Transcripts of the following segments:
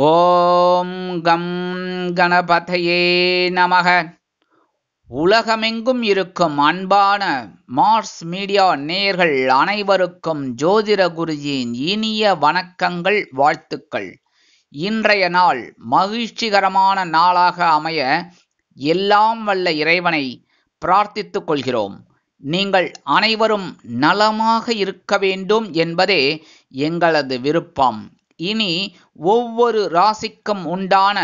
ஓம் come கணபதையே நமக. உலகமெங்கும் இருக்கும் அன்பான மார்ஸ் மீடியா நேயர்கள் அனைவருக்கும் ஜோதிட குருஜியின் இனிய வணக்கங்கள், வாழ்த்துக்கள். இன்றைய நாள் மகிழ்ச்சிகரமான நாளாக அமைய எல்லாம் வல்ல இறைவனை பிரார்த்தித்துக் கொள்கிறோம். நீங்கள் அனைவரும் நலமாக இருக்க வேண்டும் என்பதே எங்களது விருப்பம். இனி ஒவ்வொரு ராசிக்கும் உண்டான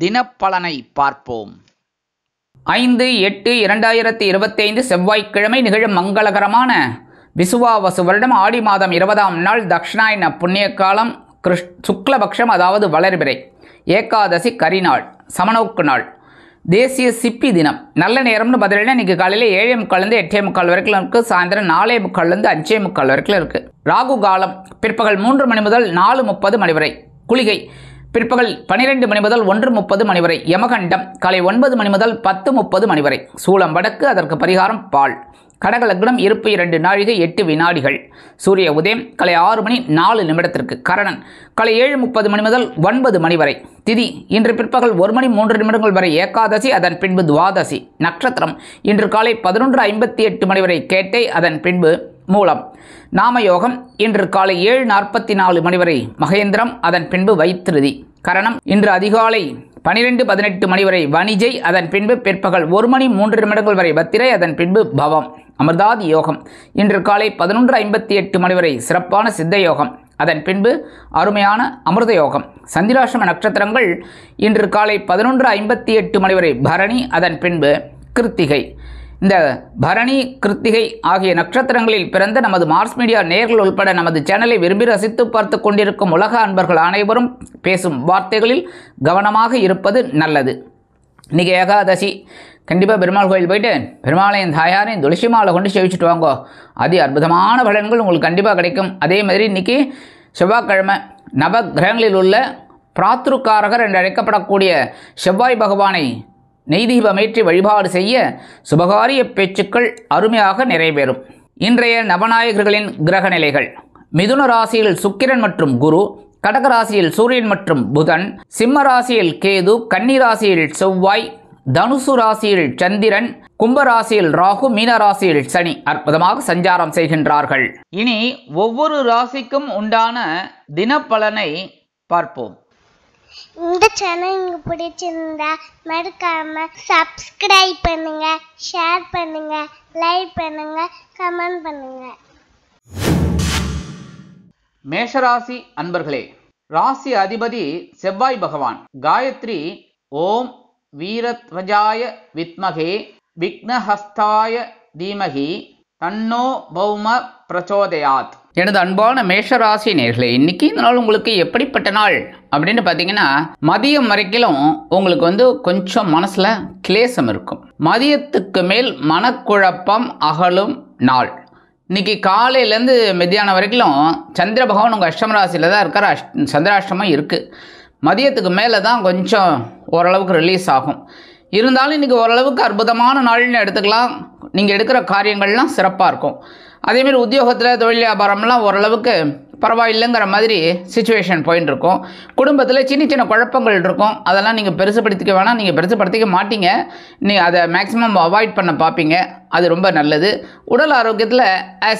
தினப்பலனை பார்ப்போம். 5/8/2025 செவ்வாய்க்கிழமை நிகழும் மங்களகரமான விசுவாவசு வருடம் ஆடி மாதம் 20ஆம் நாள் தக்ஷணாயன புண்ணிய காலம் சுக்லபக்ஷம், அதாவது வளர்பிறை, ஏகாதசி கரிநாள், சமநோக்கு நாள், தேசிய சிப்பி தினம். நல்ல நேரம்னு பதிலில் இன்றைக்கி காலையில் 7:45 8:45 வரைக்கும் இருக்குது. சாயந்தரம் 4:45 5:45 வரைக்கும் இருக்குது. ராகு காலம் பிற்பகல் 3 மணி முதல் 4:30 மணி வரை. குளிகை பிற்பகல் 12 மணி முதல் 1:30 மணி வரை. யமகண்டம் காலை 9 மணி முதல் 10:30 மணி வரை. சூலம் வடக்கு, அதற்கு பரிகாரம் பால். கடக லக்னம் இருப்பு 2 நாழிகை 8 வினாடிகள். சூரிய உதயம் காலை 6 மணி 4 நிமிடத்திற்கு. கரணன் காலை 7:30 மணி முதல் 9 மணி வரை. திதி இன்று பிற்பகல் 1 மணி 3 நிமிடங்கள் வரை ஏகாதசி, அதன் பின்பு துவாதசி. நட்சத்திரம் இன்று காலை 11:58 மணி வரை கேட்டை, அதன் பின்பு மூலம். நாமயோகம் இன்று காலை 7:44 மணி வரை மகேந்திரம், அதன் பின்பு வைத்திருதி. கரணம் இன்று அதிகாலை 12:18 மணி வரை வணிஜை, அதன் பின்பு பிற்பகல் 1 மணி 3 நிமிடங்கள் வரை பத்திரை, அதன் பின்பு பவம். அமிர்தாதி யோகம் இன்று காலை 11:58 மணி வரை சிறப்பான சித்த யோகம், அதன் பின்பு அருமையான அமிர்த யோகம். சந்திராஷ்டம நட்சத்திரங்கள் இன்று காலை 11:58 மணி வரை பரணி, அதன் பின்பு கிருத்திகை. இந்த பரணி கிருத்திகை ஆகிய நட்சத்திரங்களில் பிறந்த நமது மார்ஸ் மீடியா நேயர்கள் உள்பட நமது சேனலை விரும்பி ரசித்து பார்த்து கொண்டிருக்கும் உலக அன்பர்கள் அனைவரும் பேசும் வார்த்தைகளில் கவனமாக இருப்பது நல்லது. இன்றைக்கி ஏகாதசி. கண்டிப்பாக பெருமாள் கோயில் போயிட்டு பெருமாளையும் தாயாரையும் துளசி மாலை கொண்டு சேவிச்சுட்டு வாங்கோ. அதி அற்புதமான பலன்கள் உங்களுக்கு கண்டிப்பாக கிடைக்கும். அதே மாதிரி இன்றைக்கி செவ்வாய்க்கிழமை நவ கிரகங்களில் உள்ள பிராத்ருக்காரகர் என்று அழைக்கப்படக்கூடிய செவ்வாய் பகவானை நெய்தீபமேற்றி வழிபாடு செய்ய சுபகாரிய பேச்சுக்கள் அருமையாக நிறைவேறும். இன்றைய நவநாயகர்களின் கிரக நிலைகள்: மிதுன ராசியில் சுக்கிரன் மற்றும் குரு, கடக ராசியில் சூரியன் மற்றும் புதன், சிம்ம ராசியில் கேது, கன்னி ராசியில் செவ்வாய், தனுசு ராசியில் சந்திரன், கும்பராசியில் ராகு, மீன ராசியில் சனி அற்புதமாக சஞ்சாரம் செய்கின்றார்கள். இனி ஒவ்வொரு ராசிக்கும் உண்டான தினப்பலனை பார்ப்போம். இந்த சேனல் உங்களுக்கு பிடிச்சிருந்தா மறக்காம சப்ஸ்கிரைப் பண்ணுங்க, ஷேர் பண்ணுங்க, லைக் பண்ணுங்க, கமெண்ட் பண்ணுங்க. மேஷராசி அன்பர்களே, ராசி அதிபதி செவ்வாய் பகவான். காயத்ரி ஓம் வீரத்வஜாய வித்மகே விக்னஹஸ்தாய தீமகி தன்னோ பௌம பிரச்சோதயாத். எனது அன்பான மேஷராசி நேயர்களே, இன்னைக்கு இந்த நாள் உங்களுக்கு எப்படிப்பட்ட நாள் அப்படின்னு பார்த்தீங்கன்னா, மதியம் வரைக்கும் உங்களுக்கு கொஞ்சம் மனசில் கிளேசம் இருக்கும். மதியத்துக்கு மேல் மனக்குழப்பம் அகலும் நாள். இன்னைக்கு காலையிலேருந்து மத்தியானம் வரைக்கும் சந்திர பகவான் உங்கள் அஷ்டம ராசியில் தான் இருக்கார். சந்திராஷ்டமம் இருக்குது. மதியத்துக்கு மேலே தான் கொஞ்சம் ஓரளவுக்கு ரிலீஸ் ஆகும். இருந்தாலும் இன்றைக்கி ஓரளவுக்கு அற்புதமான நாள்னு எடுத்துக்கலாம். நீங்கள் எடுக்கிற காரியங்கள்லாம் சிறப்பாக இருக்கும். அதேமாரி உத்தியோகத்தில் தொழில் வியாபாரம்லாம் ஓரளவுக்கு பரவாயில்லைங்கிற மாதிரி சிச்சுவேஷன் போயின்னு இருக்கும். குடும்பத்தில் சின்ன சின்ன குழப்பங்கள் இருக்கும். அதெல்லாம் நீங்கள் பெருசுப்படுத்திக்க வேணாம். நீங்கள் பெருசுப்படுத்திக்க மாட்டீங்க. நீங்கள் அதை மேக்ஸிமம் அவாய்ட் பண்ண பார்ப்பீங்க. அது ரொம்ப நல்லது. உடல் ஆரோக்கியத்தில்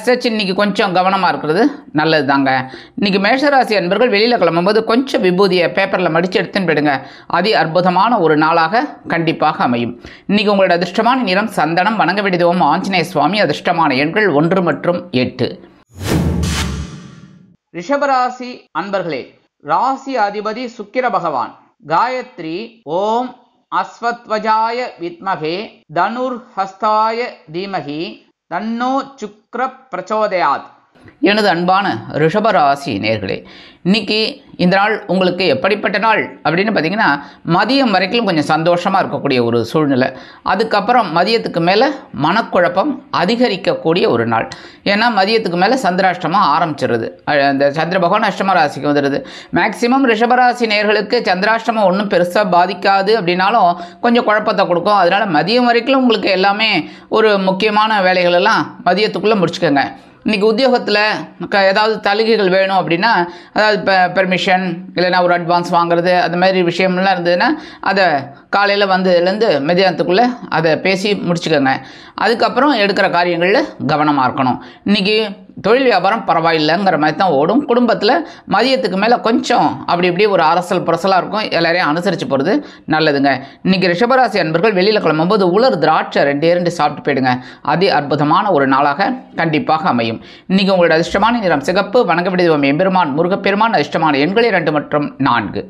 சச் இன்றைக்கி கொஞ்சம் கவனமாக இருக்கிறது நல்லது தாங்க. இன்றைக்கி மேஷராசி அன்பர்கள் வெளியில் கிளம்பும்போது கொஞ்சம் விபூதியை பேப்பரில் மடித்து எடுத்துன்னு போயிடுங்க. அதி அற்புதமான ஒரு நாளாக கண்டிப்பாக அமையும். இன்றைக்கி உங்களோட அதிர்ஷ்டமான நிறம் சந்தனம். வணங்க வேண்டியதும் ஆஞ்சநேய சுவாமி. அதிர்ஷ்டமான எண்கள் 1 மற்றும் 8. ரிஷபராசி அன்பர்களே, ராசி அதிபதி சுக்கிர பகவான். காயத்ரி ஓம் அஸ்வத்வஜாய வித்மகே தனுர்ஹஸ்தாய தீமகி தன்னோ சுக்ர பிரச்சோதயாத். எனது அன்பான ரிஷபராசி நேயர்களே, இன்னைக்கு இந்த நாள் உங்களுக்கு எப்படிப்பட்ட நாள் அப்படின்னு பார்த்தீங்கன்னா, மதியம் வரைக்கும் கொஞ்சம் சந்தோஷமாக இருக்கக்கூடிய ஒரு சூழ்நிலை. அதுக்கப்புறம் மதியத்துக்கு மேலே மனக்குழப்பம் அதிகரிக்கக்கூடிய ஒரு நாள். ஏன்னா மதியத்துக்கு மேலே சந்திராஷ்டமம் ஆரம்பிச்சிடுது. அந்த சந்திர பகவான் அஷ்டம ராசிக்கு வந்துடுது. மேக்சிமம் ரிஷபராசி நேயர்களுக்கு சந்திராஷ்டமம் ஒன்றும் பெருசாக பாதிக்காது அப்படின்னாலும் கொஞ்சம் குழப்பத்தை கொடுக்கும். அதனால் மதியம் வரைக்கும் உங்களுக்கு எல்லாமே ஒரு முக்கியமான வேலைகள் எல்லாம் மதியத்துக்குள்ளே முடிச்சுக்கோங்க. இன்றைக்கி உத்தியோகத்தில் ஏதாவது சலுகைகள் வேணும் அப்படின்னா, அதாவது பெர்மிஷன் இல்லைன்னா ஒரு அட்வான்ஸ் வாங்குறது அந்த மாதிரி விஷயம்லாம் இருந்ததுன்னா அதை காலையில் வந்ததுலேருந்து மதியானத்துக்குள்ளே அதை பேசி முடிச்சுக்கோங்க. அதுக்கப்புறம் எடுக்கிற காரியங்களில் கவனமாக இருக்கணும். இன்றைக்கி தொழில் வியாபாரம் பரவாயில்லைங்கிற மாதிரி தான் ஓடும். குடும்பத்தில் மதியத்துக்கு மேலே கொஞ்சம் அப்படி இப்படி ஒரு அரசல் புரசலாக இருக்கும். எல்லாரையும் அனுசரித்து போகிறது நல்லதுங்க. இன்றைக்கி ரிஷபராசி அன்பர்கள் வெளியில் கிளம்பும்போது உலர் திராட்சை 2 சாப்பிட்டு போயிடுங்க. அதி அற்புதமான ஒரு நாளாக கண்டிப்பாக அமையும். இன்றைக்கி உங்களோட அதிர்ஷ்டமான நிறம் சிகப்பு. வணங்க விடுவோம் எம்பெருமான் முருகப்பெருமான். அதிர்ஷ்டமான எண்கள் 2 மற்றும் 4.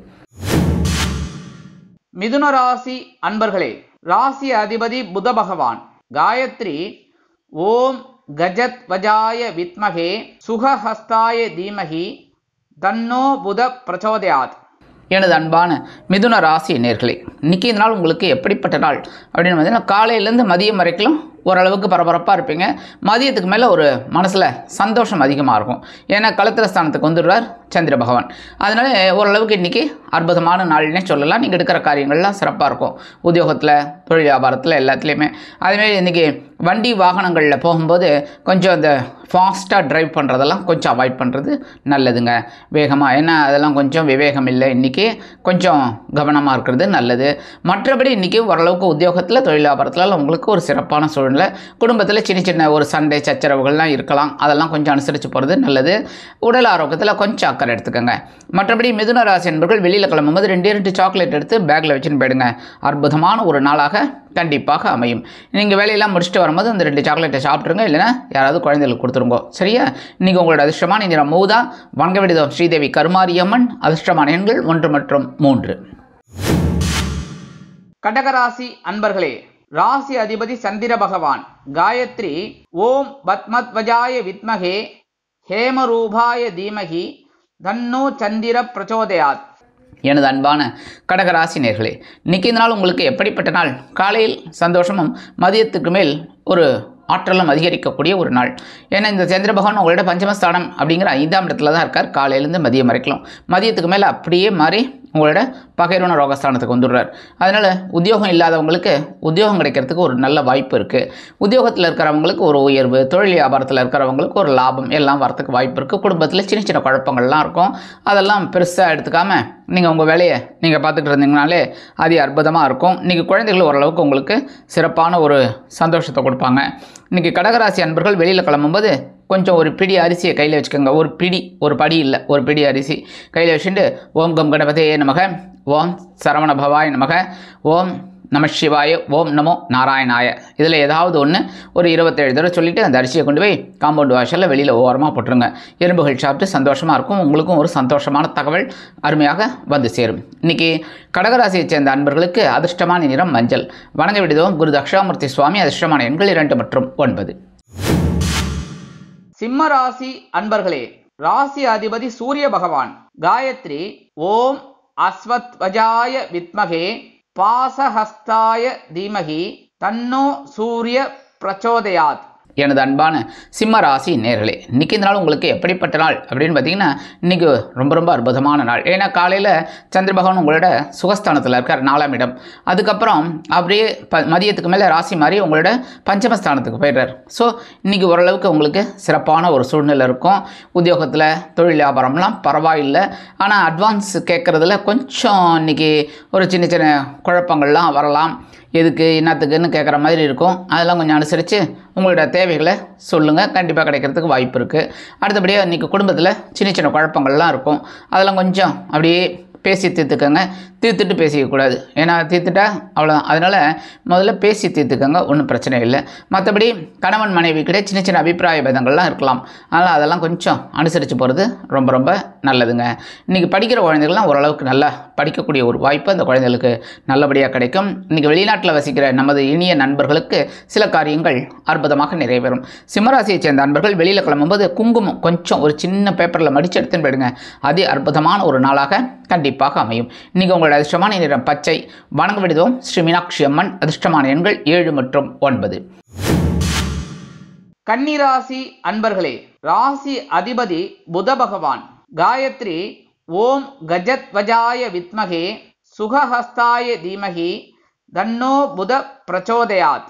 மிதுன ராசி அன்பர்களே, ராசி அதிபதி புத பகவான். காயத்ரி ஓம் கஜத் வஜாய வித்மகே சுகஹஸ்தாய தீமகி தன்னோ புத பிரச்சோதயாத். எனது அன்பான மிதுன ராசி நேர்களே, இன்றைக்கி இந்த நாள் உங்களுக்கு எப்படிப்பட்ட நாள் அப்படின்னு பார்த்தீங்கன்னா, காலையிலேருந்து மதியம் வரைக்கும் ஓரளவுக்கு பரபரப்பாக இருப்பீங்க. மதியத்துக்கு மேலே ஒரு மனசில் சந்தோஷம் அதிகமாக இருக்கும். ஏன்னா களத்திர ஸ்தானத்துக்கு வந்துடுறார் சந்திர பகவான். அதனால் ஓரளவுக்கு இன்றைக்கி அற்புதமான நாள்னே சொல்லலாம். நீங்கள் எடுக்கிற காரியங்கள்லாம் சிறப்பாக இருக்கும். உத்தியோகத்தில், தொழில் வியாபாரத்தில் எல்லாத்துலேயுமே. அதேமாரி இன்றைக்கி வண்டி வாகனங்களில் போகும்போது கொஞ்சம் அந்த ஃபாஸ்ட்டாக ட்ரைவ் பண்ணுறதெல்லாம் கொஞ்சம் அவாய்ட் பண்ணுறது நல்லதுங்க. வேகமாக, ஏன்னா அதெல்லாம் கொஞ்சம் விவேகம் இல்லை. இன்றைக்கி கொஞ்சம் கவனமாக இருக்கிறது நல்லது. மற்றபடி இன்றைக்கி ஓரளவுக்கு உத்தியோகத்தில், தொழில் வியாபாரத்தில் உங்களுக்கு ஒரு சிறப்பான சூழ்நிலை. குடும்பத்தில் சின்ன சின்ன ஒரு சண்டை சச்சரவுகள்லாம் இருக்கலாம். அதெல்லாம் கொஞ்சம் அனுசரித்து போகிறது நல்லது. உடல் ஆரோக்கியத்தில் கொஞ்சம் அக்கறை எடுத்துக்கோங்க. மற்றபடி மிதுன ராசி என்பர்கள் வெளியில் கிளம்பும்போது 2 சாக்லேட் எடுத்து பேக்கில் வச்சுன்னு போயிடுங்க. அற்புதமான ஒரு நாளாக கண்டிப்பாக அமையும். நீங்கள் வேலையெல்லாம் முடிச்சுட்டு வரும்போது அந்த 2 சாக்லேட்டை சாப்பிட்ருங்க. இல்லைன்னா யாராவது குழந்தைகளுக்கு கொடுத்துருங்க. சரியா? இன்றைக்கி உங்களோட அதிர்ஷ்டமான நிறம் மூதா. வணங்க விடுதோம் ஸ்ரீதேவி கருமாரியம்மன். அதிர்ஷ்டமான எண்கள் 1 மற்றும் 3. கடகராசி அன்பர்களே, ராசி அதிபதி சந்திர பகவான். காயத்ரி ஓம் பத்மத்வஜாய வித்மகே ஹேமரூபாய தீமகி தன்னோ சந்திர பிரச்சோதயாத். எனது அன்பான கடகராசி நேர்களே, இன்றைக்கி இந்த நாள் உங்களுக்கு எப்படிப்பட்ட நாள்? காலையில் சந்தோஷமும் மதியத்துக்கு மேல் ஒரு ஆற்றலும் அதிகரிக்கக்கூடிய ஒரு நாள். ஏன்னா இந்த சந்திர பகவான் உங்களோட பஞ்சமஸ்தானம் அப்படிங்கிற 5ஆம் இடத்துல தான் இருக்கார். காலையிலேருந்து மதியம் வரைக்கும். மதியத்துக்கு மேலே அப்படியே மாறி உங்களோட பகைரோன ரோகஸ்தானத்துக்கு வந்துடுறார். அதனால் உத்தியோகம் இல்லாதவங்களுக்கு உத்தியோகம் கிடைக்கிறதுக்கு ஒரு நல்ல வாய்ப்பு இருக்குது. உத்தியோகத்தில் இருக்கிறவங்களுக்கு ஒரு உயர்வு, தொழில் வியாபாரத்தில் இருக்கிறவங்களுக்கு ஒரு லாபம் எல்லாம் வரத்துக்கு வாய்ப்பு இருக்குது. குடும்பத்தில் சின்ன சின்ன குழப்பங்கள்லாம் இருக்கும். அதெல்லாம் பெருசாக எடுத்துக்காமல் நீங்கள் உங்கள் வேலையை நீங்கள் பார்த்துக்கிட்டு இருந்தீங்கனாலே அது அற்புதமாக இருக்கும். இன்றைக்கி குழந்தைகள் ஓரளவுக்கு உங்களுக்கு சிறப்பான ஒரு சந்தோஷத்தை கொடுப்பாங்க. இன்றைக்கி கடகராசி அன்பர்கள் வெளியில் கிளம்பும்போது கொஞ்சம் ஒரு பிடி அரிசியை கையில் வச்சுக்கோங்க. ஒரு படி இல்லை, ஒரு பிடி அரிசி கையில் வச்சுட்டு ஓம் கம் கணபதியே நமக, ஓம் சரவண பவாய் நமக, ஓம் நம சிவாய, ஓம் நமோ நாராயணாய. இதில் ஏதாவது ஒன்று ஒரு 27 தடவை சொல்லிவிட்டு அந்த அரிசியை கொண்டு போய் காம்பவுண்ட் வாஷரில் வெளியில் ஓரமாக போட்டுருங்க. எறும்புகள் சாப்பிட்டு சந்தோஷமாக இருக்கும். உங்களுக்கும் ஒரு சந்தோஷமான தகவல் அருமையாக வந்து சேரும். இன்றைக்கி கடகராசியை சேர்ந்த அன்பர்களுக்கு அதிர்ஷ்டமான நிறம் மஞ்சள். வணங்க விடுதோம் குரு தக்ஷாமூர்த்தி சுவாமி. அதிர்ஷ்டமான எண்கள் 2 மற்றும் 9. சிம்ம ராசி அன்பர்களே, ராசி அதிபதி சூரிய பகவான். காயத்ரி ஓம் அஸ்வத்வஜாய வித்மகே பாசஹஸ்தாய தீமகி தன்னோ சூரிய பிரச்சோதயாத். எனது அன்பான சிம்ம ராசி நேர்களே, இன்றைக்கி இந்த நாள் உங்களுக்கு எப்படிப்பட்ட நாள் அப்படின்னு பார்த்தீங்கன்னா, இன்றைக்கி ரொம்ப ரொம்ப அற்புதமான நாள். ஏன்னா காலையில் சந்திர பகவான் உங்களோட சுகஸ்தானத்தில் இருக்கார், 4ஆம் இடம். அதுக்கப்புறம் அப்படியே மதியத்துக்கு மேலே ராசி மாதிரி உங்களோட பஞ்சமஸ்தானத்துக்கு போயிடுறார். ஸோ இன்றைக்கி ஓரளவுக்கு உங்களுக்கு சிறப்பான ஒரு சூழ்நிலை இருக்கும். உத்தியோகத்தில், தொழில் வியாபாரம்லாம் பரவாயில்லை. ஆனால் அட்வான்ஸ் கேட்குறதுல கொஞ்சம் இன்றைக்கி ஒரு சின்ன சின்ன குழப்பங்கள்லாம் வரலாம். எதுக்கு என்னத்துக்குன்னு கேட்குற மாதிரி இருக்கும். அதெல்லாம் கொஞ்சம் அனுசரித்து உங்களோட தேவைகளை சொல்லுங்கள். கண்டிப்பாக கிடைக்கிறதுக்கு வாய்ப்பு இருக்குது. அடுத்தபடியாக இன்றைக்கி குடும்பத்தில் சின்ன சின்ன குழப்பங்கள்லாம் இருக்கும். அதெல்லாம் கொஞ்சம் அப்படியே பேசி தீர்த்துக்கங்க. தீர்த்துட்டு பேசிக்கக்கூடாது. ஏன்னா தீர்த்துட்டா அவ்வளோதான். அதனால் முதல்ல பேசி தீர்த்துக்கங்க, ஒன்றும் பிரச்சனை இல்லை. மற்றபடி கணவன் மனைவி கிட்டே சின்ன சின்ன அபிப்பிராய பேதங்கள்லாம் இருக்கலாம். அதனால் அதெல்லாம் கொஞ்சம் அனுசரித்து போகிறது ரொம்ப ரொம்ப நல்லதுங்க. இன்றைக்கி படிக்கிற குழந்தைகள்லாம் ஓரளவுக்கு நல்லா படிக்கக்கூடிய ஒரு வாய்ப்பு அந்த குழந்தைகளுக்கு நல்லபடியாக கிடைக்கும். இன்றைக்கி வெளிநாட்டில் வசிக்கிற நமது இனிய நண்பர்களுக்கு சில காரியங்கள் அற்புதமாக நிறைவேறும். சிம்மராசியை சேர்ந்த நண்பர்கள் வெளியில் கிளம்பும்போது குங்குமம் கொஞ்சம் ஒரு சின்ன பேப்பரில் மடித்து எடுத்துன்னு போயிடுங்க. அது அற்புதமான ஒரு நாளாக கண்டிப்பாக அமையும். இன்றைக்கி உங்களோட அதிர்ஷ்டமான நிறம் பச்சை. வணங்க விடுதோம் ஸ்ரீ மீனாட்சி அம்மன். அதிர்ஷ்டமான எண்கள் 7 மற்றும் 9. கன்னிராசி அன்பர்களே, ராசி அதிபதி புத பகவான். காயத்ரி ஓம் கஜத்வஜாய வித்மகே சுகஹஸ்தாய தீமகி தன்னோ புத பிரச்சோதயாத்.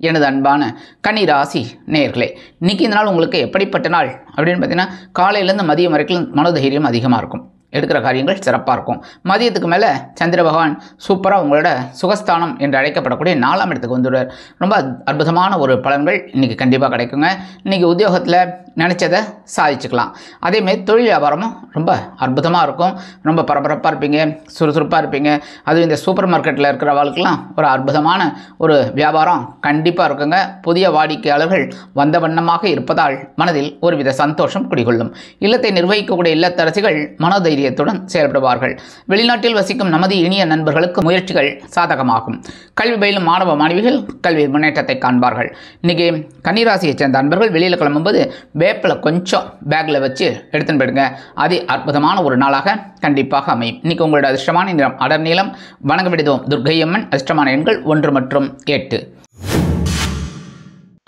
எனது அன்பான கன்னிராசி நேயர்களே, இன்றைக்கி இந்த நாள் உங்களுக்கு எப்படிப்பட்ட நாள் அப்படின்னு பார்த்தீங்கன்னா, காலையிலேருந்து மதியம் வரைக்கும் மனோதைரியம் அதிகமாக இருக்கும். எடுக்கிற காரியங்கள் சிறப்பாக இருக்கும். மதியத்துக்கு மேலே சந்திர பகவான் சூப்பராக உங்களோட சுகஸ்தானம் என்று அழைக்கப்படக்கூடிய 4ஆம் இடத்துக்கு வந்துடுவார். ரொம்ப அற்புதமான ஒரு பலன்கள் இன்றைக்கி கண்டிப்பாக கிடைக்குங்க. இன்றைக்கி உத்தியோகத்தில் நினச்சதை சாதிச்சுக்கலாம். அதேமாரி தொழில் வியாபாரமும் ரொம்ப அற்புதமாக இருக்கும். ரொம்ப பரபரப்பாக இருப்பீங்க, சுறுசுறுப்பாக இருப்பீங்க. அதுவும் இந்த சூப்பர் மார்க்கெட்டில் இருக்கிற வாழ்க்கெல்லாம் ஒரு அற்புதமான ஒரு வியாபாரம் கண்டிப்பாக இருக்குங்க. புதிய வாடிக்கையாளர்கள் வந்த வண்ணமாக இருப்பதால் மனதில் ஒருவித சந்தோஷம் குடிகொள்ளும். இல்லத்தை நிர்வகிக்கக்கூடிய இல்லத்தரசிகள் மனோதைரியத்துடன் செயல்படுவார்கள். வெளிநாட்டில் வசிக்கும் நமது இனிய நண்பர்களுக்கு முயற்சிகள் சாதகமாகும். கல்வி பயிலும் மாணவ மாணவிகள் கல்வி முன்னேற்றத்தை காண்பார்கள். இன்றைக்கி கன்னிராசியைச் சேர்ந்த நண்பர்கள் வெளியில் கிளம்பும்போது வேப்பில் கொஞ்சம் பேக்கில் வச்சு எடுத்துன்னு போயிடுங்க. அது அற்புதமான ஒரு நாளாக கண்டிப்பாக அமையும். இன்றைக்கி உங்களோட அதிர்ஷ்டமான நிறம் அடர் நீளம். வணங்க விடுதோம் துர்க்கையம்மன். அதிர்ஷ்டமான எண்கள் 1 மற்றும் 8.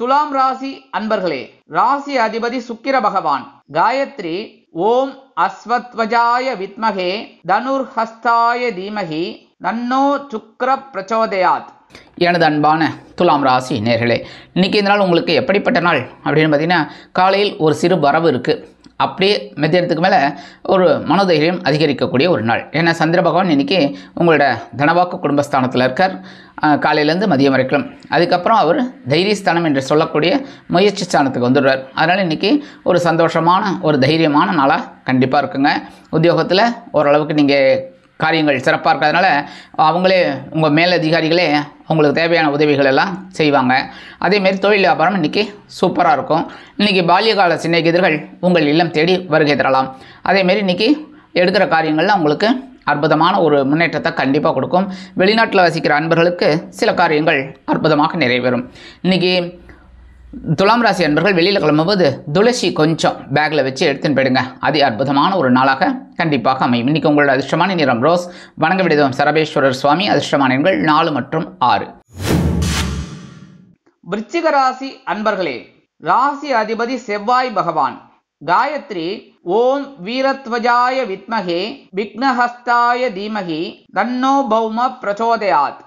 துலாம் ராசி அன்பர்களே, ராசி அதிபதி சுக்கிர பகவான். காயத்ரி ஓம் அஸ்வத்வஜாய வித்மகே தனுர்ஹஸ்தாய தீமகி தன்னோ சுக்ர பிரச்சோதயாத். எனது அன்பான துலாம் ராசி நேர்களே, இன்றைக்கி இந்த நாள் உங்களுக்கு எப்படிப்பட்ட நாள் அப்படின்னு பார்த்தீங்கன்னா, காலையில் ஒரு சிறு வரவு இருக்குது. அப்படியே மத்தியானத்துக்கு மேலே ஒரு மனோதைரியம் அதிகரிக்கக்கூடிய ஒரு நாள். ஏன்னா சந்திர பகவான் இன்றைக்கி உங்களோட தனவாக்கு குடும்பஸ்தானத்தில் இருக்கார். காலையிலேருந்து மதியம் வரைக்கும். அதுக்கப்புறம் அவர் தைரியஸ்தானம் என்று சொல்லக்கூடிய முயற்சி ஸ்தானத்துக்கு வந்துடுவார். அதனால் இன்றைக்கி ஒரு சந்தோஷமான ஒரு தைரியமான நாளாக கண்டிப்பாக இருக்குங்க. உத்தியோகத்தில் ஓரளவுக்கு நீங்கள் காரியங்கள் சிறப்பாக இருக்கிறதுனால அவங்களே உங்கள் மேலதிகாரிகளே உங்களுக்கு தேவையான உதவிகள் எல்லாம் செய்வாங்க. அதேமாரி தொழில் வியாபாரம் இன்றைக்கி சூப்பராக இருக்கும். இன்றைக்கி பால்யகால சிநேகிதர்கள் உங்கள் இல்லம் தேடி வருகை தரலாம். அதேமாரி இன்றைக்கி எடுக்கிற காரியங்கள்லாம் உங்களுக்கு அற்புதமான ஒரு முன்னேற்றத்தை கண்டிப்பாக கொடுக்கும். வெளிநாட்டில் வசிக்கிற அன்பர்களுக்கு சில காரியங்கள் அற்புதமாக நிறைவேறும். இன்றைக்கி துலாம் ராசி அன்பர்கள் வெளியில் கிளம்பும்போது துளசி கொஞ்சம் பேக்கில் வச்சு எடுத்துன்னு போயிடுங்க. அது அற்புதமான ஒரு நாளாக கண்டிப்பாக அமையும். இன்றைக்கி உங்களோட அதிர்ஷ்டமான நிறம் ரோஸ். வணங்க விடுதோம் சரபேஸ்வரர் சுவாமி. அதிர்ஷ்டமான எண்கள் 4 மற்றும் 6. விருச்சிக ராசி அன்பர்களே, ராசி அதிபதி செவ்வாய் பகவான். காயத்ரி ஓம் வீரத்வஜாய வித்மகே விக்னஹஸ்தாய தீமகி தன்னோ பௌம பிரச்சோதயாத்.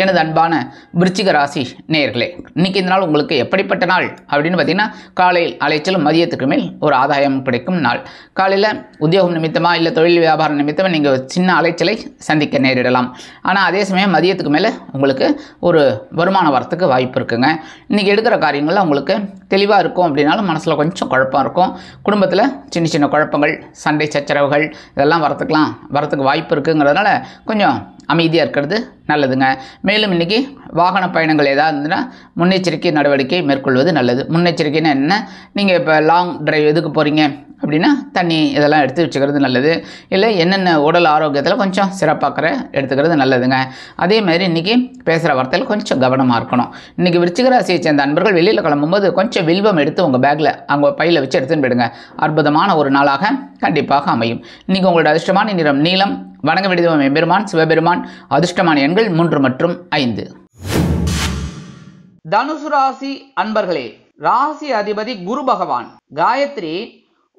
எனது அன்பான விருச்சிக ராசி நேயர்களே, இன்றைக்கி இந்த நாள் உங்களுக்கு எப்படிப்பட்ட நாள் அப்படின்னு பார்த்தீங்கன்னா, காலையில் அலைச்சலும் மதியத்துக்கு மேல் ஒரு ஆதாயம் கிடைக்கும் நாள். காலையில் உத்தியோகம் நிமித்தமாக இல்லை தொழில் வியாபாரம் நிமித்தமாக நீங்கள் சின்ன அலைச்சலை சந்திக்க நேரிடலாம். ஆனால் அதே சமயம் மதியத்துக்கு மேலே உங்களுக்கு ஒரு வருமானம் வரத்துக்கு வாய்ப்பு இருக்குங்க. இன்றைக்கி எடுக்கிற காரியங்களில் உங்களுக்கு தெளிவாக இருக்கும். அப்படின்னாலும் மனசில் கொஞ்சம் குழப்பம் இருக்கும். குடும்பத்தில் சின்ன சின்ன குழப்பங்கள், சண்டை சச்சரவுகள் இதெல்லாம் வரத்துக்கு வாய்ப்பு இருக்குங்கிறதுனால கொஞ்சம் அமைதியாக இருக்கிறது நல்லதுங்க. மேலும் இன்றைக்கி வாகன பயணங்கள் ஏதாவது இருந்ததுன்னா முன்னெச்சரிக்கை நடவடிக்கை மேற்கொள்வது நல்லது. முன்னெச்சரிக்கைன்னா என்ன, நீங்கள் இப்போ லாங் டிரைவ் எதுக்கு போகிறீங்க அப்படின்னா தண்ணி இதெல்லாம் எடுத்து வச்சுக்கிறது நல்லது. இல்லை என்னென்ன உடல் ஆரோக்கியத்தில் கொஞ்சம் சிறப்பாக்கிற எடுத்துக்கிறது நல்லதுங்க. அதேமாதிரி இன்றைக்கி பேசுகிற வார்த்தையில் கொஞ்சம் கவனமாக இருக்கணும். இன்றைக்கி விருச்சிக ராசியை சேர்ந்த அன்பர்கள் வெளியில் கிளம்பும்போது கொஞ்சம் வில்வம் எடுத்து உங்கள் பேக்கில் அங்கே பையில் வச்சு எடுத்துன்னு போயிடுங்க. அற்புதமான ஒரு நாளாக கண்டிப்பாக அமையும். இன்றைக்கி உங்களோட அதிர்ஷ்டமான நிறம் நீலம். வணங்க விடுதோம் எம்பெருமான் சிவபெருமான். அதிர்ஷ்டமான எண்கள் 3 மற்றும் 5. தனுசு ராசி அன்பர்களே, ராசி அதிபதி குரு பகவான். காயத்ரி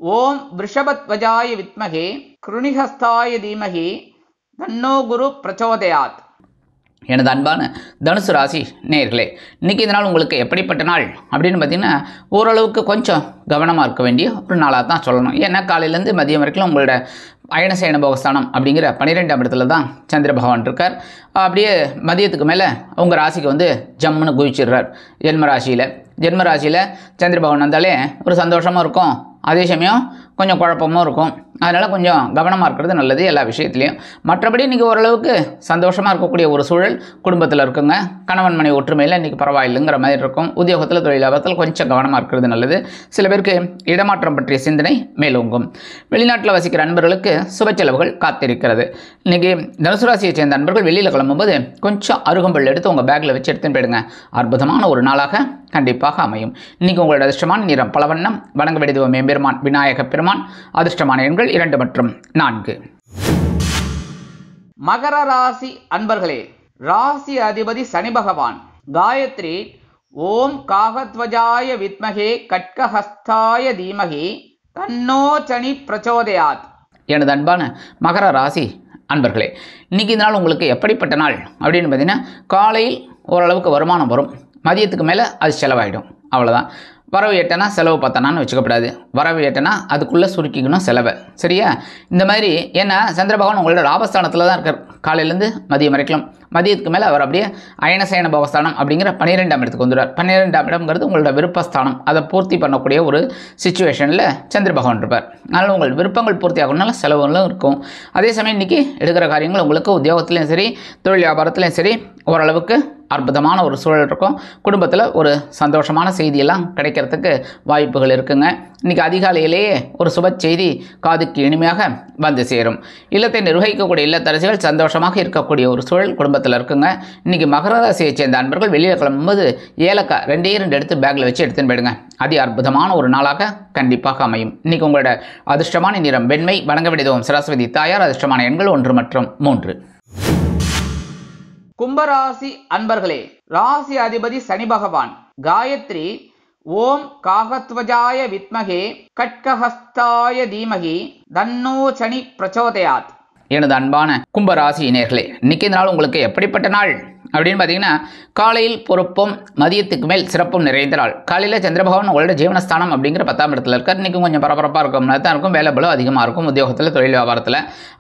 ஓம் விருஷபத்வஜாய வித்மகே கிருணிஹஸ்தாய தீமகி தன்னோ குரு பிரச்சோதயாத். எனது அன்பான தனுசு ராசி நேயர்களே, இன்றைக்கி இந்த நாள் உங்களுக்கு எப்படிப்பட்ட நாள் அப்படின்னு பார்த்தீங்கன்னா, ஓரளவுக்கு கொஞ்சம் கவனமாக இருக்க வேண்டிய ஒரு நாளாக தான் சொல்லணும். ஏன்னா காலையிலேருந்து மதியம் வரைக்கும் உங்களோட அயனசயன போகஸ்தானம் அப்படிங்கிற 12ஆம் இடத்துல தான் சந்திர பகவான் இருக்கார். அப்படியே மதியத்துக்கு மேலே உங்கள் ராசிக்கு வந்து ஜம்முன்னு குவிச்சிடுறார். ஜென்மராசியில் சந்திர பகவான் வந்தாலே ஒரு சந்தோஷமாக இருக்கும். அதே சமயம் கொஞ்சம் குழப்பமும் இருக்கும். அதனால் கொஞ்சம் கவனமாக இருக்கிறது நல்லது எல்லா விஷயத்துலையும். மற்றபடி இன்றைக்கி ஓரளவுக்கு சந்தோஷமாக இருக்கக்கூடிய ஒரு சூழல் குடும்பத்தில் இருக்குங்க. கணவன் மனைவி ஒற்றுமையில் இன்றைக்கி பரவாயில்லைங்கிற மாதிரி இருக்கும். உத்தியோகத்தில் தொழில் லாபத்தில் கொஞ்சம் கவனமாக இருக்கிறது நல்லது. சில பேருக்கு இடமாற்றம் பற்றிய சிந்தனை மேலோங்கும். வெளிநாட்டில் வசிக்கிற நண்பர்களுக்கு சுப செலவுகள் காத்திருக்கிறது. இன்றைக்கி தனுசு ராசியை சேர்ந்த நண்பர்கள் வெளியில் கிளம்பும்போது கொஞ்சம் அருகம்புல் எடுத்து உங்கள் பேக்கில் வச்சு எடுத்துன்னு போயிடுங்க. அற்புதமான ஒரு நாளாக கண்டிப்பாக அமையும். இன்றைக்கி உங்களோட அதிர்ஷ்டமான நிறம் பலவண்ணம். வணங்க விடுதோம் எம்பெருமான் விநாயக பெருமான். அதிர்ஷ்டமான எண்கள் 2 மற்றும் 4. மகர ராசி அன்பர்களே, ராசி அதிபதி சனி பகவான். காயத்ரி ஓம் காகத்வஜாய வித்மகே கட்கஹஸ்தாய தீமகி தன்னோ சனி பிரச்சோதயாத். எனது அன்பான மகர ராசி அன்பர்களே, இன்றைக்கி இந்த நாள் உங்களுக்கு எப்படிப்பட்ட நாள் அப்படின்னு பார்த்தீங்கன்னா, காலையில் ஓரளவுக்கு வருமானம் வரும். மதியத்துக்கு மேலே அது செலவாயிடும். அவ்வளோதான். வரவு எட்டனா செலவு பத்தனான்னு வச்சுக்கப்படாது. வரவு எட்டனா அதுக்குள்ளே சுருக்கிக்கணும் செலவை. சரியா? இந்த மாதிரி ஏன்னா சந்திர பகவான் உங்களோட லாபஸ்தானத்தில் தான் இருக்கார் காலையிலேருந்து மதியம் வரைக்கும். மதியத்துக்கு மேலே அவர் அப்படியே அயனசயன பவஸ்தானம் அப்படிங்கிற 12ஆம் இடத்துக்கு வந்துடுவார். 12ஆம் இடம்ங்கிறது உங்களோட விருப்பஸ்தானம். அதை பூர்த்தி பண்ணக்கூடிய ஒரு சிச்சுவேஷனில் சந்திர பகவான் இருப்பார். அதனால் உங்கள் விருப்பங்கள் பூர்த்தி ஆகணும்னால செலவுகளும் இருக்கும். அதே சமயம் இன்றைக்கி எடுக்கிற காரியங்கள் உங்களுக்கு உத்தியோகத்துலேயும் சரி தொழில் வியாபாரத்துலேயும் சரி ஓரளவுக்கு அற்புதமான ஒரு சூழல் இருக்கும். குடும்பத்தில் ஒரு சந்தோஷமான செய்தியெல்லாம் கிடைக்கிறதுக்கு வாய்ப்புகள் இருக்குங்க. இன்றைக்கி அதிகாலையிலேயே ஒரு சுப செய்தி காதுக்கு இனிமையாக வந்து சேரும். இல்லத்தை நிர்வகிக்கக்கூடிய இல்லத்தரசிகள் சந்தோஷமாக இருக்கக்கூடிய ஒரு சூழல் குடும்பத்தில் இருக்குங்க. இன்றைக்கி மகர ராசியை சேர்ந்த அன்பர்கள் வெளியில் கிளம்பும்போது ஏலக்காய் 2 எடுத்து பேக்கில் வச்சு எடுத்துன்னு போயிடுங்க. அதி அற்புதமான ஒரு நாளாக கண்டிப்பாக அமையும். இன்றைக்கி உங்களோட அதிர்ஷ்டமான நிறம் வெண்மை. வணங்க வேண்டியதும் சரஸ்வதி தாயார். அதிர்ஷ்டமான எண்கள் 1 மற்றும் 3. கும்பராசி அன்பர்களே, ராசி அதிபதி சனி பகவான் காயத்ரி ஓம் காகத்வஜாய வித்மகே கட்கஹஸ்தாய தீமகி தன்னோ சனி பிரச்சோதயாத். எனது அன்பான கும்பராசியினர்களே, இன்னைக்கு இந்த நாள் உங்களுக்கு எப்படிப்பட்ட நாள் அப்படின்னு பார்த்தீங்கன்னா, காலையில் பொறுப்பும் மதியத்துக்கு மேல் சிறப்பும் நிறைந்த நாள். காலையில் சந்திரபகவான் உங்களோட ஜீவனஸ்தானம் அப்படிங்கிற 10ஆம் இடத்துல இருக்கார். இன்றைக்கும் கொஞ்சம் பரபரப்பாக இருக்கும் தான் இருக்கும். வேலை பலம் அதிகமாக இருக்கும் உத்தியோகத்தில் தொழில் வியாபாரத்தில்.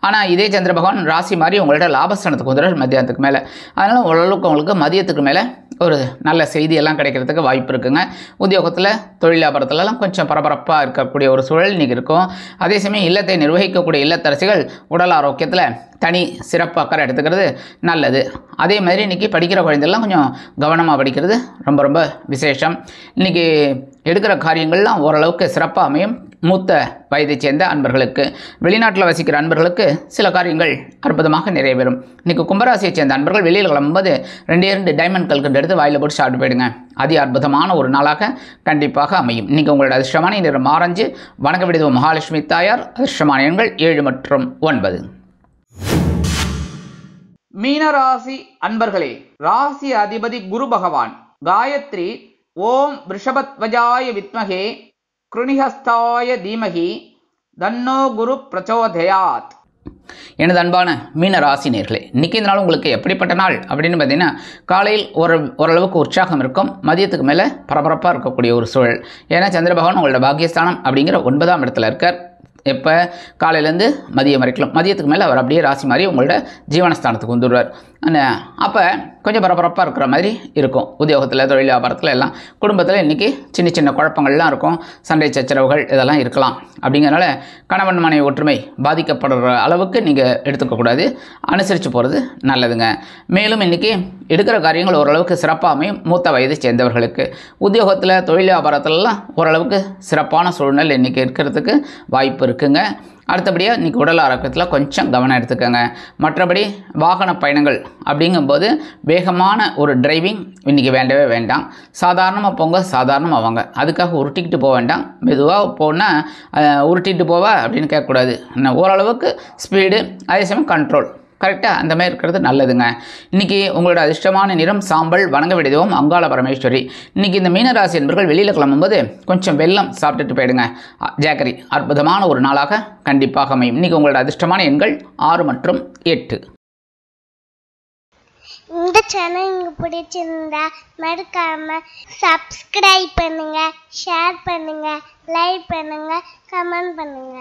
ஆனால் இதே சந்திரபகவான் ராசி மாதிரி உங்களோட லாபஸ்தானத்துக்கு வந்துடுறார் மதியத்துக்கு மேலே. அதனால் ஓரளவுக்கு உங்களுக்கு மதியத்துக்கு மேலே ஒரு நல்ல செய்தியெல்லாம் கிடைக்கிறதுக்கு வாய்ப்பு இருக்குங்க. உத்தியோகத்தில் தொழில் வியாபாரத்துலலாம் கொஞ்சம் பரபரப்பாக இருக்கக்கூடிய ஒரு சூழல் இன்றைக்கி இருக்கும். அதே சமயம் இல்லத்தை நிர்வகிக்கக்கூடிய இல்லத்தரசிகள் உடல் ஆரோக்கியத்தில் தனி சிறப்பு அக்கறை எடுத்துக்கிறது நல்லது. அதே மாதிரி இன்றைக்கி படிக்கிற குழந்தைகள்லாம் கொஞ்சம் கவனமாக படிக்கிறது ரொம்ப ரொம்ப விசேஷம். இன்றைக்கி எடுக்கிற காரியங்கள்லாம் ஓரளவுக்கு சிறப்பாக அமையும். மூத்த வயதை சேர்ந்த அன்பர்களுக்கு, வெளிநாட்டில் வசிக்கிற அன்பர்களுக்கு சில காரியங்கள் அற்புதமாக நிறைவேறும். இன்றைக்கி கும்பராசியை சேர்ந்த அன்பர்கள் வெளியில் கிளம்பும்போது 2 டைமண்ட் கல்கண்டு எடுத்து வாயில் போட்டு சாப்பிட்டு போயிடுங்க. அதி அற்புதமான ஒரு நாளாக கண்டிப்பாக அமையும். இன்றைக்கி உங்களோட அதிர்ஷ்டமான நிறம் ஆரஞ்சு. வணங்க வேண்டியது மகாலட்சுமி தாயார். அதிர்ஷ்டமான எண்கள் 7 மற்றும் 9. மீனராசி அன்பர்களே, ராசி அதிபதி குரு பகவான் காயத்ரி ஓம் ரிஷபத்வஜாய வித்மகே கிருணிஹஸ்தாய தீமகி தன்னோ குரு பிரச்சோதயாத். எனது அன்பான மீன ராசினியர்களே, இன்றைக்கி இந்த நாள் உங்களுக்கு எப்படிப்பட்ட நாள் அப்படின்னு பார்த்தீங்கன்னா, காலையில் ஓரளவுக்கு உற்சாகம் இருக்கும். மதியத்துக்கு மேலே பரபரப்பாக இருக்கக்கூடிய ஒரு சூழல். ஏன்னா சந்திர பகவான் உங்களோட பாக்கியஸ்தானம் அப்படிங்கிற 9ஆம் இடத்துல இருக்கார். எப்போ காலையிலேருந்து மதியம் வரைக்கும். மதியத்துக்கு மேலே அவர் அப்படியே ராசி மாதிரி உங்களோட ஜீவனஸ்தானத்துக்கு வந்துடுவார். அப்போ கொஞ்சம் பரபரப்பாக இருக்கிற மாதிரி இருக்கும். உத்தியோகத்தில் தொழில் வியாபாரத்தில் எல்லாம். குடும்பத்தில் இன்றைக்கி சின்ன சின்ன குழப்பங்கள்லாம் இருக்கும். சண்டை சச்சரவுகள் இதெல்லாம் இருக்கலாம். அப்படிங்கிறனால கணவன் மனைவி ஒற்றுமை பாதிக்கப்படுற அளவுக்கு நீங்கள் எடுத்துக்கக்கூடாது. அனுசரித்து போகிறது நல்லதுங்க. மேலும் இன்றைக்கி எடுக்கிற காரியங்கள் ஓரளவுக்கு சிறப்பாக அமையும். மூத்த வயதை சேர்ந்தவர்களுக்கு உத்தியோகத்தில் தொழில் வியாபாரத்திலலாம் ஓரளவுக்கு சிறப்பான சூழ்நிலை இன்றைக்கி இருக்கிறதுக்கு வாய்ப்பு இருக்குங்க. அடுத்தபடியாக இன்றைக்கி உடல் ஆரோக்கியத்தில் கொஞ்சம் கவனம் எடுத்துக்கோங்க. மற்றபடி வாகன பயணங்கள் அப்படிங்கும்போது வேகமான ஒரு டிரைவிங் இன்றைக்கி வேண்டவே வேண்டாம். சாதாரணமாக போங்க, சாதாரணமாக வாங்க. அதுக்காக உருட்டிக்கிட்டு போக வேண்டாம். மெதுவாக போனால் உருட்டிகிட்டு போவா அப்படின்னு கேட்கக்கூடாது. ஓரளவுக்கு ஸ்பீடு, அதே சமயம் கண்ட்ரோல் கரெக்டாக அந்த மாதிரி இருக்கிறது நல்லதுங்க. இன்றைக்கி உங்களோட அதிர்ஷ்டமான நிறம் சாம்பல். வணங்க வேண்டியதும் அங்காள பரமேஸ்வரி. இன்றைக்கி இந்த மீனராசி என்பர்கள் வெளியில் கிளம்பும்போது கொஞ்சம் வெல்லம் சாப்பிட்டுட்டு போயிடுங்க. ஜாக்கரி அற்புதமான ஒரு நாளாக கண்டிப்பாக அமையும். இன்றைக்கி உங்களோட அதிர்ஷ்டமான எண்கள் 6 மற்றும் 8. இந்த சேனல் உங்களுக்கு பிடிச்சிருந்தா மறக்காம சப்ஸ்கிரைப் பண்ணுங்க, ஷேர் பண்ணுங்க, லைக் பண்ணுங்க, கமெண்ட் பண்ணுங்க.